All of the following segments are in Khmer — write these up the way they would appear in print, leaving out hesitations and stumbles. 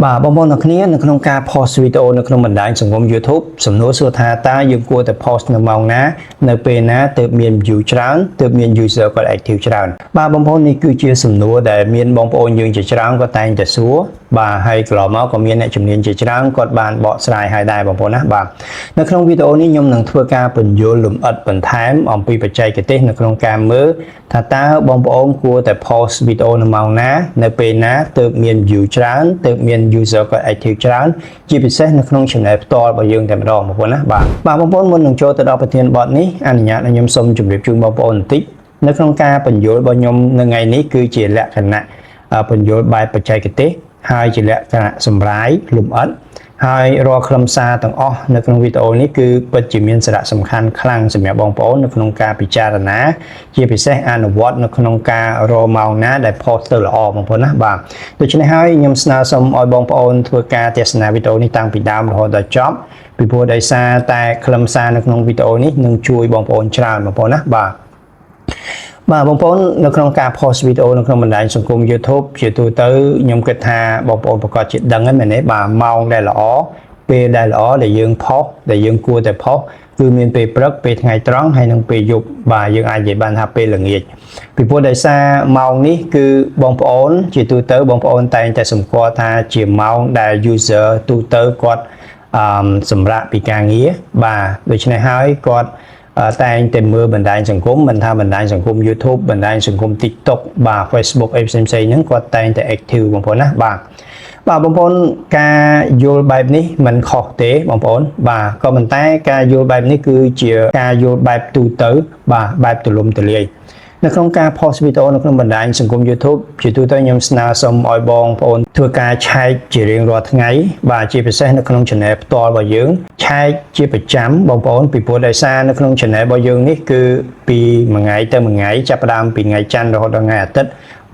បាទបងប្អូនទាំងគ្នានៅក្នុងការ post វីដេអូនៅក្នុងបណ្ដាញសង្គម YouTube សំណួរសួរថាតើយើងគួរតែ post នៅម៉ោងណានៅពេលណាទើបមាន view ច្រើនទើបមាន user គាត់ active ច្រើនបាទបងប្អូននេះគឺជាសំណួរដែលមានបងប្អូនយើងជាច្រើនគាត់តែងតែសួរបាទហើយកន្លងមកក៏មានអ្នកជំនាញជាច្រើនគាត់បានបកស្រាយឲ្យដែរបងប្អូនណាបាទនៅក្នុងវីដេអូនេះខ្ញុំនឹងធ្វើការពន្យល់លម្អិតបន្ថែមអំពីបច្ចេកទេសនៅក្នុងការមើលថាតើបងប្អូនគួរតែ post វីដេអូនៅម៉ោងណានៅពេលណាទើបមាន view ច្រើនទើបមាន user គាត់ active ច្រើនជាពិសេសនៅក្នុង channel ផ្ទាល់របស់យើងតែម្ដងបងប្អូនណាបាទបងប្អូនមុននឹងចូលទៅដល់ប្រធានបទនេះអនុញ្ញាតឲ្យខ្ញុំសូមជម្រាបជូនបងប្អូនបន្តិចនៅក្នុងការពន្យល់របស់ខ្ញុំនៅថ្ងៃនេះគឺជាលក្ខណៈពន្យល់បែបបច្ចេកទេសហើយជាលក្ខណៈសម្រាយលម្អិតហើយរាល់ខ្លឹមសារទាំងអស់នៅក្នុងវីដេអូនេះគឺពិតជាមានសារៈសំខាន់ខ្លាំងសម្រាប់បងប្អូននៅក្នុងការពិចារណាជាពិសេសអនុវត្តនៅក្នុងការរកម៉ោងណាដែល post ទៅល្អបងប្អូនណាបាទដូច្នេះហើយខ្ញុំស្នើសុំឲ្យបងប្អូនធ្វើការទស្សនាវីដេអូនេះតាំងពីដើមរហូតដល់ចប់ពីព្រោះដោយសារតែខ្លឹមសារនៅក្នុងវីដេអូនេះនឹងជួយបងប្អូនច្រើនបងប្អូនណាបាទបងប្អូននៅក្នុងការ post វីដេអូនៅក្នុងបណ្ដាញសង្គម YouTube ជាទូទៅខ្ញុំគិតថាបងប្អូនប្រកាសជាដឹងហើយមែនទេបាទម៉ោងដែលល្អពេលដែលល្អដែលយើង post ដែលយើងគួរតែ post គឺមានពេលព្រឹកពេលថ្ងៃត្រង់ហើយនិងពេលយប់បាទយើងអាចនិយាយបានថាពេលល្ងាចពីព្រោះដោយសារម៉ោងនេះគឺបងប្អូនជាទូទៅបងប្អូនតែងតែសម្គាល់ថាជាម៉ោងដែល user ទូទៅគាត់សម្រាប់ពីការងារបាទដូច្នេះហើយគាត់តែងតែមើលបណ្ដាញសង្គមមិនថាបណ្ដាញសង្គម YouTube បណ្ដាញសង្គម TikTok បាទ Facebook អីផ្សេងៗហ្នឹងគាត់តែងតែ active បងប្អូនណាបាទបងប្អូនការយល់បែបនេះមិនខុសទេបងប្អូនបាទក៏ប៉ុន្តែការយល់បែបនេះគឺជាការយល់បែបទូទៅបាទបែបទូលំទូលាយនៅក្នុងការ post វីដេអូនៅក្នុងបណ្ដាញសង្គម YouTube ជាទូទៅខ្ញុំស្នើសុំឲ្យបងប្អូនធ្វើការឆែកជារៀងរាល់ថ្ងៃបាទជាពិសេសនៅក្នុង channel ផ្ទាល់របស់យើងឆែកជាប្រចាំបងប្អូនពីព្រោះដោយសារនៅក្នុង channel របស់យើងនេះគឺពីមួយថ្ងៃទៅមួយថ្ងៃចាប់ផ្ដើមពីថ្ងៃច័ន្ទរហូតដល់ថ្ងៃអាទិត្យ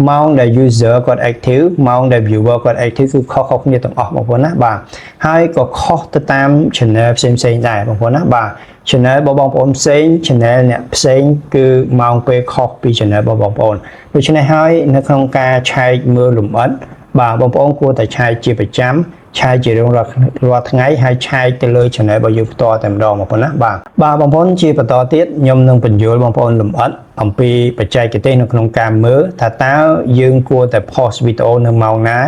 ម៉ោងដែល user គាត់ active ម៉ោងដែល viewer គាត់ active គឺខុសៗគ្នាទាំងអស់បងប្អូនណាបាទហើយក៏ខុសទៅតាម channel ផ្សេងៗដែរបងប្អូនណាបាទ channel របស់បងប្អូនផ្សេង channel អ្នកផ្សេងគឺម៉ោងពេលខុសពី channel របស់បងប្អូនដូច្នេះហើយនៅក្នុងការឆែកមើលលម្អិតបាទបងប្អូនគួរតែឆែកជាប្រចាំឆែកជារៀងរាល់ថ្ងៃហើយឆែកទៅលើ channel របស់យើងផ្ទាល់តែម្ដងបងប្អូនណាបាទបងប្អូនជាបន្តទៀតខ្ញុំនឹងបញ្យល់បងប្អូនលម្អិតអំពីបច្ចេកទេសនៅក្នុងការមើលថាតើយើងគួរតែ post វីដេអូនៅម៉ោងណា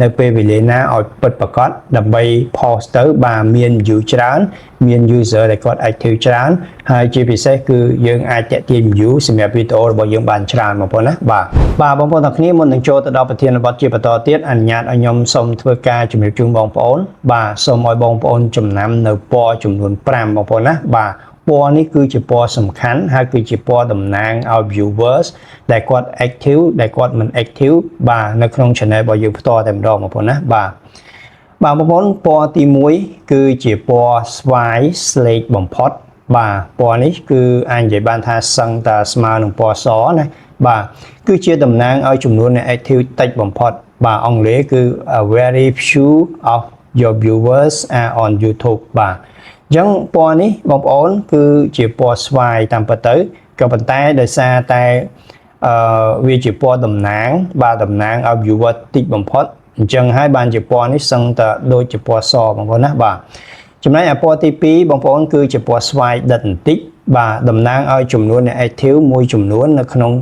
នៅពេលវេលាណាឲ្យពិតប្រាកដដើម្បី post ទៅបាទមាន view ច្រើនមាន user ដែលគាត់ active ច្រើនហើយជាពិសេសគឺយើងអាចទាក់ទាញ view សម្រាប់វីដេអូរបស់យើងបានច្រើនបងប្អូនណាបាទបងប្អូនទាំងគ្នាមុននឹងចូលទៅដល់ប្រធានបទជាបន្តទៀតអនុញ្ញាតឲ្យខ្ញុំសូមធ្វើការជម្រាបជូនបងប្អូនបាទសូមឲ្យបងប្អូនចំណាំនៅពណ៌ចំនួន5បងប្អូនណាបាទពណ៌នេះគឺជាពណ៌សំខាន់ហើយគឺជាពណ៌តំណាងឲ្យ viewers ដែលគាត់ active ដែលគាត់មិន active បាទនៅក្នុង channel របស់យើងផ្ទាល់តែម្ដងបងប្អូនណាបាទបងប្អូនពណ៌ទី1គឺជាពណ៌ស្វាយស្លេកបំផុតបាទពណ៌នេះគឺអាចនិយាយបានថាសឹងតែស្មើនឹងពណ៌សណាបាទគឺជាតំណាងឲ្យចំនួនអ្នក active តិចបំផុតបាទអង់គ្លេសគឺ very few of your viewers are on YouTube បាទអញ្ចឹងពណ៌នេះបងប្អូនគឺជាពណ៌ស្វាយតាមពិតទៅក៏ប៉ុន្តែដោយសារតែវាជាពណ៌តំណាងបាទតំណាងឲ្យ viewer តិចបំផុតអញ្ចឹងហើយបានជាពណ៌នេះសឹងតែដូចជាពណ៌សបងប្អូនណាបាទចំណែកឯពណ៌ទី2បងប្អូនគឺជាពណ៌ស្វាយដិតបន្តិចបាទតំណាងឲ្យចំនួនអ្នក active មួយចំនួននៅក្នុង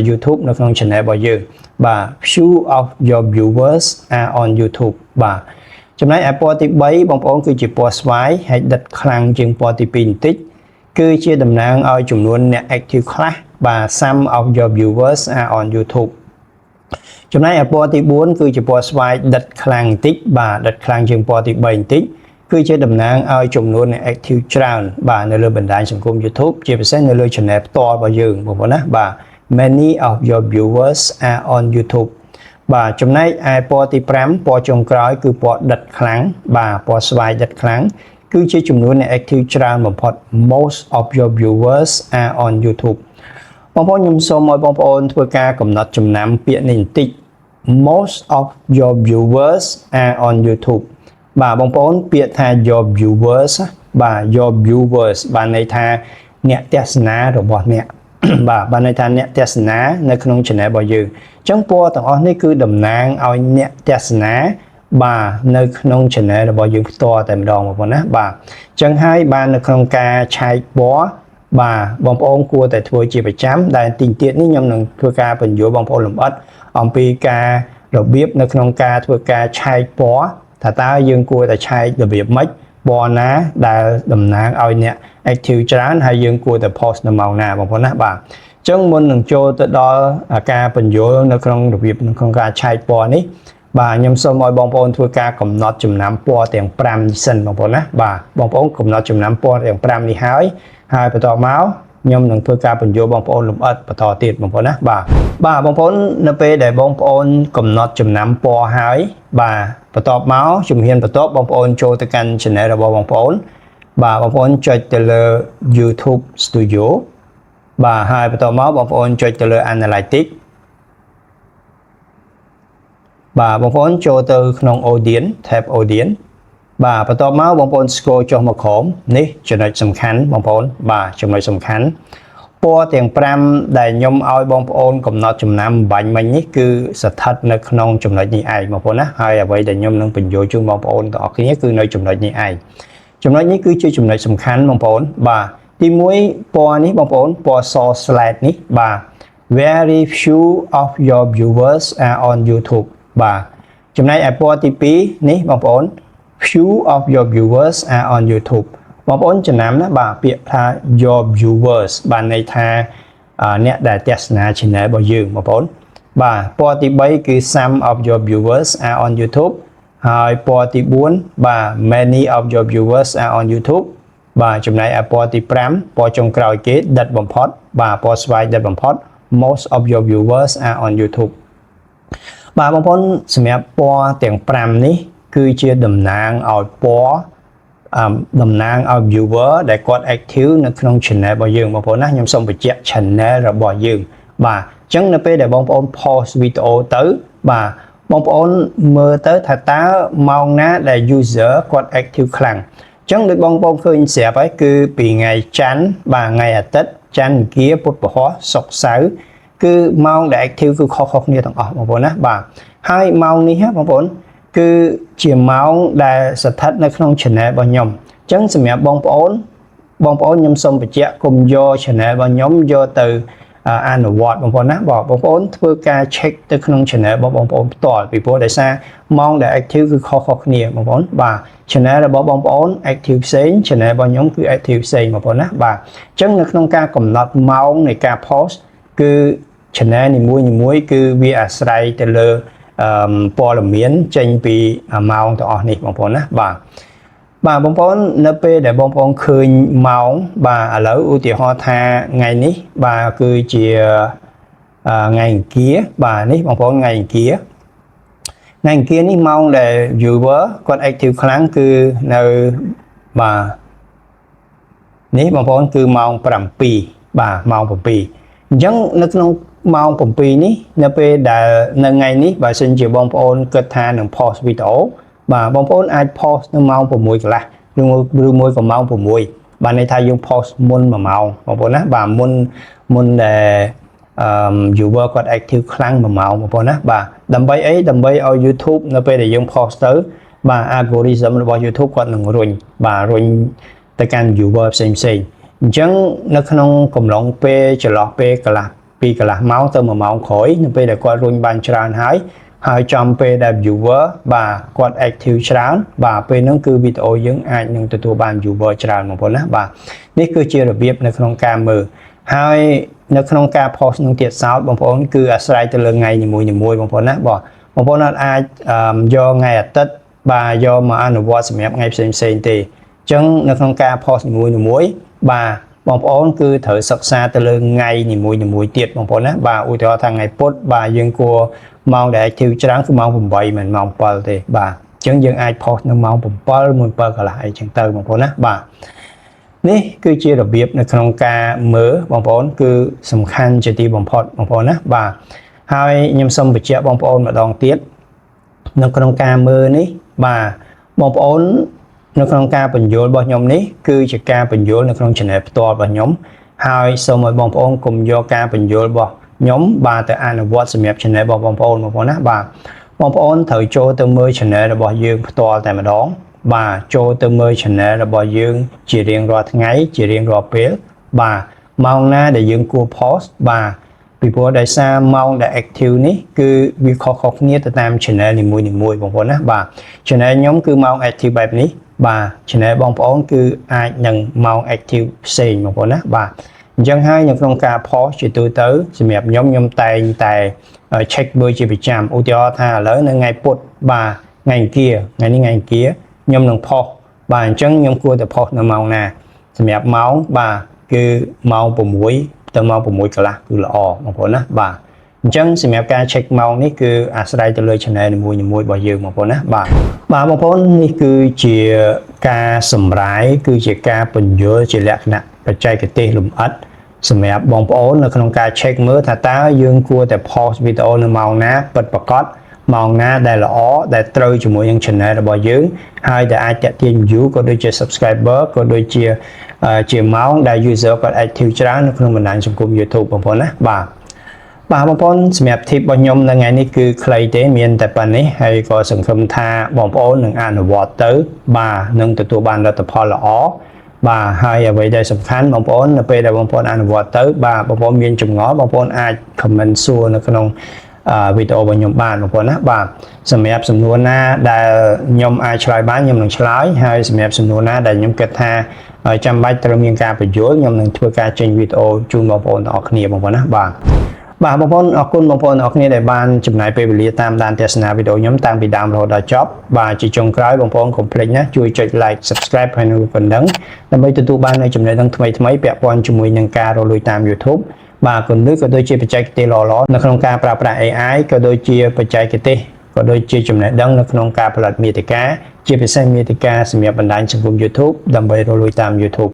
YouTube នៅក្នុង channel របស់យើងបាទ few of your viewers are on YouTube បាទចំណែកឯពណ៌ទី3បងប្អូនគឺជាពណ៌ស្វាយហើយដិតខ្លាំងជាងពណ៌ទី2បន្តិចគឺជាតំណាងឲ្យចំនួនអ្នក active ខ្លះបាទ some of your viewers are on YouTube ចំណែកឯពណ៌ទី4គឺជាពណ៌ស្វាយដិតខ្លាំងបន្តិចបាទដិតខ្លាំងជាងពណ៌ទី3បន្តិចគឺជាតំណាងឲ្យចំនួនអ្នក active ច្រើនបាទនៅលើបណ្ដាញសង្គម YouTube ជាពិសេសនៅលើ channel ផ្ទាល់របស់យើងបងប្អូនណាបាទ many of your viewers are on YouTube បាទចំណែកឯពណ៌ទី5ពណ៌ចុងក្រោយគឺពណ៌ដិតខ្លាំងបាទពណ៌ស្វាយដិតខ្លាំងគឺជាចំនួនអ្នក active ច្រើនបំផុត most of your viewers are on YouTube បងប្អូនខ្ញុំសូមឲ្យបងប្អូនធ្វើការកំណត់ចំណាំពាក្យនេះបន្តិច most of your viewers are on YouTube បាទបងប្អូនពាក្យថា your viewers បាទ your viewers បានន័យថាអ្នកទស្សនារបស់អ្នកបាទបានន័យថាអ្នកទស្សនានៅក្នុង channel របស់យើងអញ្ចឹងពណ៌ទាំងអស់នេះគឺតំណាងឲ្យអ្នកទស្សនា បាទនៅក្នុង channel របស់យើងផ្ទាល់តែម្ដងបងប្អូនណាបាទអញ្ចឹងហើយបាននៅក្នុងការឆែកពណ៌បាទបងប្អូនគួរតែធ្វើជាប្រចាំដែលទីទៀតនេះខ្ញុំនឹងធ្វើការបញ្យល់បងប្អូនលម្អិតអំពីការរបៀបនៅក្នុងការធ្វើការឆែកពណ៌ថាតើយើងគួរតែឆែករបៀបម៉េចពណ៌ណាដែលតំណាងឲ្យអ្នក active ច្រើនហើយយើងគួរតែ post នៅម៉ោងណាបងប្អូនណាបាទអញ្ចឹងមុននឹងចូលទៅដល់ការបញ្យល់នៅក្នុងរបៀបក្នុងការឆែកពណ៌នេះបាទខ្ញុំសូមឲ្យបងប្អូនធ្វើការកំណត់ចំណាំពណ៌ទាំង5នេះសិនបងប្អូនណាបាទបងប្អូនកំណត់ចំណាំពណ៌ទាំង5នេះហើយបន្ទាប់មកខ្ញុំនឹងធ្វើការបញ្យល់បងប្អូនលម្អិតបន្តទៀតបងប្អូនណាបាទបងប្អូននៅពេលដែលបងប្អូនកំណត់ចំណាំពណ៌ហើយបាទបន្ទាប់មកជំហានបន្ទាប់បងប្អូនចូលទៅកាន់ channel របស់បងប្អូនបាទបងប្អូនចុចទៅលើ YouTube Studio បាទហើយបន្ទាប់មកបងប្អូនចុចទៅលើ Analytics បាទបងប្អូនចូលទៅក្នុង Audience tab Audience បាទបន្ទាប់មកបងប្អូន scroll ចុះមកក្រោមនេះចំណុចសំខាន់បងប្អូនបាទចំណុចសំខាន់ពណ៌ទាំង5ដែលខ្ញុំឲ្យបងប្អូនកំណត់ចំណាំបាញ់មិញនេះគឺស្ថិតនៅក្នុងចំណុចនេះឯងបងប្អូនណាហើយអ្វីដែលខ្ញុំនឹងបញ្យល់ជូនបងប្អូនទាំងអស់គ្នាគឺនៅចំណុចនេះឯងចំណុចនេះគឺជាចំណុចសំខាន់បងប្អូនបាទទី1ពណ៌នេះបងប្អូនពណ៌ស slide នេះបាទ very few of your viewers are on YouTube បាទចំណែកឯពណ៌ទី2នេះបងប្អូន few of your viewers are on YouTube បងប្អូនចំណាំណាបាទពាក្យថា your viewers បានន័យថាអ្នកដែលទស្សនា channel របស់យើងបងប្អូនបាទពណ៌ទី3គឺ some of your viewers are on YouTube ហើយពណ៌ទី4បាទ many of your viewers are on YouTube បាទចំណែកឯពណ៌ទី5ពណ៌ចុងក្រោយគេដិតបំផុតបាទពណ៌ស្វាយដិតបំផុត most of your viewers are on YouTube បាទបងប្អូនសម្រាប់ពណ៌ទាំង5នេះគឺជាតំណាងឲ្យពណ៌តំណាងឲ្យ viewer ដែលគាត់ active នៅក្នុង channel របស់យើងបងប្អូនណាខ្ញុំសូមបញ្ជាក់ channel របស់យើងបាទអញ្ចឹងនៅពេលដែលបងប្អូន post វីដេអូទៅបាទបងប្អូនមើលទៅថាតើម៉ោងណាដែល user គាត់ active ខ្លាំងអញ្ចឹងដូចបងប្អូនឃើញស្រាប់ហើយគឺពីថ្ងៃច័ន្ទបាទថ្ងៃអាទិត្យច័ន្ទអង្គារពុធពហុសុក្រសៅរ៍គឺម៉ោងដែល active គឺខុសៗគ្នាទាំងអស់បងប្អូនណាបាទហើយម៉ោងនេះបងប្អូនគឺជាម៉ោងដែលស្ថិតនៅក្នុង channel របស់ខ្ញុំអញ្ចឹងសម្រាប់បងប្អូនខ្ញុំសូមបញ្ជាក់កុំយក channel របស់ខ្ញុំយកទៅអនុវត្តបងប្អូនណាបងប្អូនធ្វើការ check ទៅក្នុង channel របស់បងប្អូនផ្ទាល់ពីព្រោះដោយសារម៉ោងដែល active គឺខុសៗគ្នាបងប្អូនបាទ channel របស់បងប្អូន active ផ្សេង channel របស់ខ្ញុំគឺ active ផ្សេងបងប្អូនណាបាទអញ្ចឹងនៅក្នុងការកំណត់ម៉ោងនៃការ post គឺ channel នីមួយៗគឺវាអាស្រ័យទៅលើព័ត៌មានចេញពីម៉ោងទាំងអស់នេះបងប្អូនណាបាទបងប្អូននៅពេលដែលបងប្អូនឃើញម៉ោងបាទឥឡូវឧទាហរណ៍ថាថ្ងៃនេះបាទគឺជាថ្ងៃអង្គារបាទនេះបងប្អូនថ្ងៃអង្គារនេះម៉ោងដែល viewer គាត់ active ខ្លាំងគឺនៅបាទនេះបងប្អូនគឺម៉ោង7បាទម៉ោង7អញ្ចឹងនៅក្នុងម៉ោង7នេះនៅពេលដែលនៅថ្ងៃនេះបើសិនជាបងប្អូនគិតថានឹង post វីដេអូបាទបងប្អូនអាច post នៅម៉ោង6កន្លះឬមួយក៏ម៉ោង6បាទន័យថាយើង post មុន1ម៉ោងបងប្អូនណាបាទមុនដែល viewer គាត់ active ខ្លាំង1ម៉ោងបងប្អូនណាបាទដើម្បីអីដើម្បីឲ្យ YouTube នៅពេលដែលយើង post ទៅបាទ algorithm របស់ YouTube គាត់នឹងរុញទៅកាន់ viewer ផ្សេងអញ្ចឹងនៅក្នុងកំឡុងពេលចន្លោះពេលកន្លះម៉ោងទៅ1ម៉ោងក្រោយនៅពេលដែលគាត់រុញបានច្រើនហើយចំពេលដែល viewer បាទគាត់ active ច្រើនបាទពេលហ្នឹងគឺវីដេអូយើងអាចនឹងទទួលបាន viewer ច្រើនបងប្អូនណាបាទនេះគឺជារបៀបនៅក្នុងការមើលហើយនៅក្នុងការ post នឹងទៀតសោតបងប្អូនគឺអាស្រ័យទៅលើថ្ងៃនីមួយបងប្អូនណាបងប្អូនអាចយកថ្ងៃអាទិត្យបាទយកមកអនុវត្តសម្រាប់ថ្ងៃផ្សេងទេអញ្ចឹងនៅក្នុងការ post នីមួយបាទបងប្អូនគឺត្រូវសិក្សាទៅលើថ្ងៃនីមួយទៀតបងប្អូនណាបាទឧទាហរណ៍ថាថ្ងៃពុធបាទយើងគួរម៉ោងដែល active ច្រើនគឺម៉ោង8មិនម៉ោង7ទេបាទអញ្ចឹងយើងអាច post នៅម៉ោង7 7កន្លះអីចឹងទៅបងប្អូនណាបាទនេះគឺជារបៀបនៅក្នុងការមើលបងប្អូនគឺសំខាន់ជាទីបំផុតបងប្អូនណាបាទហើយខ្ញុំសូមបញ្ជាក់បងប្អូនម្ដងទៀតនៅក្នុងការមើលនេះបាទបងប្អូននៅក្នុងការបញ្យល់របស់ខ្ញុំនេះគឺជាការបញ្យល់នៅក្នុង channel ផ្ទាល់របស់ខ្ញុំហើយសូមឲ្យបងប្អូនកុំយកការបញ្យល់របស់ខ្ញុំបាទទៅអនុវត្តសម្រាប់ channel របស់បងប្អូនណាបាទ បងប្អូនត្រូវចូលទៅមើល channel របស់យើងផ្ទាល់តែម្ដងបាទចូលទៅមើល channel របស់យើងជារៀងរាល់ថ្ងៃជារៀងរាល់ពេលបាទម៉ោងណាដែលយើងគួរ post បាទពីព្រោះដោយសារម៉ោងដែល active នេះគឺវាខុសៗគ្នាទៅតាម channel នីមួយៗបងប្អូនណាបាទ channel ខ្ញុំគឺម៉ោង active បែបនេះបាទ channel បងប្អូនគឺអាចនឹងម៉ោង active ផ្សេងបងប្អូនណាបាទអញ្ចឹងហើយនៅក្នុងការ post ជាទូទៅសម្រាប់ខ្ញុំតែងតែ check មើលជាប្រចាំឧទាហរណ៍ថាឥឡូវនៅថ្ងៃពុធបាទថ្ងៃអង្គារថ្ងៃនេះថ្ងៃអង្គារខ្ញុំនឹង post បាទអញ្ចឹងខ្ញុំគួរតែ post នៅម៉ោងណាសម្រាប់ម៉ោងបាទគឺម៉ោង6ទៅម៉ោង6កន្លះគឺល្អបងប្អូនណាបាទអញ្ចឹងសម្រាប់ការ check ម៉ោងនេះគឺអាស្រ័យទៅលើ channel នីមួយៗរបស់យើងបងប្អូនណាបាទបងប្អូននេះគឺជាការសម្រាយគឺជាការពន្យល់ជាលក្ខណៈបច្ចេកទេសលម្អិតសម្រាប់បងប្អូននៅក្នុងការ check មើលថាតើយើងគួរតែ post វីដេអូនៅម៉ោងណាពិតប្រាកដម៉ោងណាដែលល្អដែលត្រូវជាមួយនឹង channel របស់យើងហើយដែលអាចទាក់ទាញ view ក៏ដូចជា subscriber ក៏ដូចជាម៉ោងដែល user គាត់ active ច្រើននៅក្នុងបណ្ដាញសង្គម YouTube បងប្អូនណាបាទបងប្អូនសម្រាប់ tip របស់ខ្ញុំនៅថ្ងៃនេះគឺខ្លីទេមានតែប៉ុណ្នេះហើយក៏សង្ឃឹមថាបងប្អូននឹងអនុវត្តទៅបាទនឹងទទួលបានលទ្ធផលល្អបាទហើយអ្វីដែលសំខាន់បងប្អូននៅពេលដែលបងប្អូនអនុវត្តទៅបាទបងប្អូនមានចម្ងល់បងប្អូនអាច comment សួរនៅក្នុងវីដេអូរបស់ខ្ញុំបានបងប្អូនណាបាទសម្រាប់សំណួរណាដែលខ្ញុំអាចឆ្លើយបានខ្ញុំនឹងឆ្លើយហើយសម្រាប់សំណួរណាដែលខ្ញុំគិតថាចាំបាច់ត្រូវមានការបញ្យល់ខ្ញុំនឹងធ្វើការចេញវីដេអូជូនបងប្អូនទាំងអស់គ្នាបងប្អូនណាបាទបងប្អូនអរគុណបងប្អូនទាំងអស់គ្នាដែលបានចំណាយពេលវេលាតាមដានទស្សនាវីដេអូខ្ញុំតាំងពីដើមរហូតដល់ចប់បាទជាចុងក្រោយបងប្អូនកុំភ្លេចណាជួយចុច like subscribe ហើយនឹងប៉ុណ្ណឹងដើម្បីទទួលបាននូវចំណេះដឹងថ្មីៗពាក់ព័ន្ធជាមួយនឹងការរកលុយតាម YouTube បាទគន្លឹះក៏ដូចជាបច្ចេកទេសល្អៗនៅក្នុងការប្រើប្រាស់ AI ក៏ដូចជាបច្ចេកទេសក៏ដូចជាចំណេះដឹងនៅក្នុងការផលិតមាតិកាជាពិសេសមាតិកាសម្រាប់បណ្ដាញសង្គម YouTube ដើម្បីរកលុយតាម YouTube